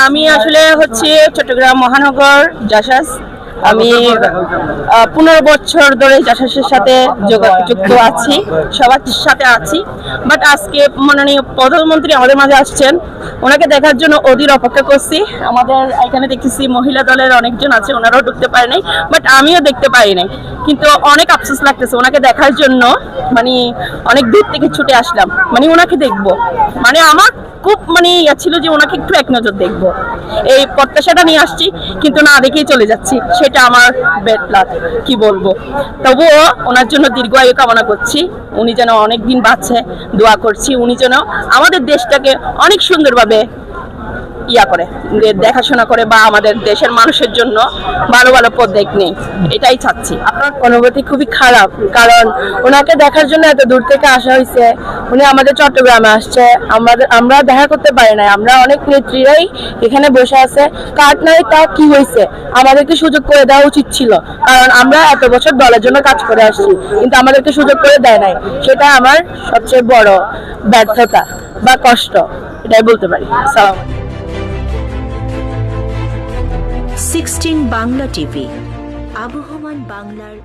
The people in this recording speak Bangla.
আমি আসলে হচ্ছে চট্টগ্রাম মহানগর জাসাস। আমি 15 বছর ধরে জাসাসের সাথে যুক্ত আছি, সবার সাথে আছি। বাট আজকে মাননীয় প্রধানমন্ত্রী আমাদের মাঝে আসছেন, ওনাকে দেখার জন্য অধীর অপেক্ষা করছি। আমাদের এখানে দেখতেছি মহিলা দলের অনেকজন আছে, ওনারাও ঢুকতে পারে নাই, বাট আমিও দেখতে পারি নাই। কিন্তু অনেক আফসোস লাগতেছে ওনাকে দেখার জন্য, মানে অনেক দূর থেকে ছুটে আসলাম, মানে ওনাকে দেখবো। মানে আমার খুব ইয়া ছিল যে ওনাকে একটু এক নজর দেখবো, এই প্রত্যাশাটা নিয়ে আসছি, কিন্তু না দেখেই চলে যাচ্ছি। সেটা আমার ব্যাড লাক, কি বলবো। তবুও ওনার জন্য দীর্ঘায়ু কামনা করছি, উনি যেন অনেক দিন বাঁচে, দোয়া করছি উনি যেন আমাদের দেশটাকে অনেক সুন্দরভাবে করে দেখাশোনা করে, বা আমাদের দেশের মানুষের জন্য ভালো ভালো পদক্ষেপ নেই, এটাই চাচ্ছি। আপনার অনুভূতি খুবই খারাপ, কারণ ওনাকে দেখার জন্য এত দূর থেকে আসা হয়েছে। উনি আমাদের চট্টগ্রামে আসছে, আমরা দেখা করতে পারি না। আমরা অনেক নেত্রীরাই এখানে বসে আছে, কার্ড নাই তা কি হয়েছে, আমাদেরকে সুযোগ করে দেওয়া উচিত ছিল, কারণ আমরা এত বছর দলের জন্য কাজ করে আসছি, কিন্তু আমাদেরকে সুযোগ করে দেয় নাই। সেটা আমার সবচেয়ে বড় ব্যর্থতা বা কষ্ট, এটাই বলতে পারি। সালাম। 16 বাংলা টিভি, আবহমান বাংলার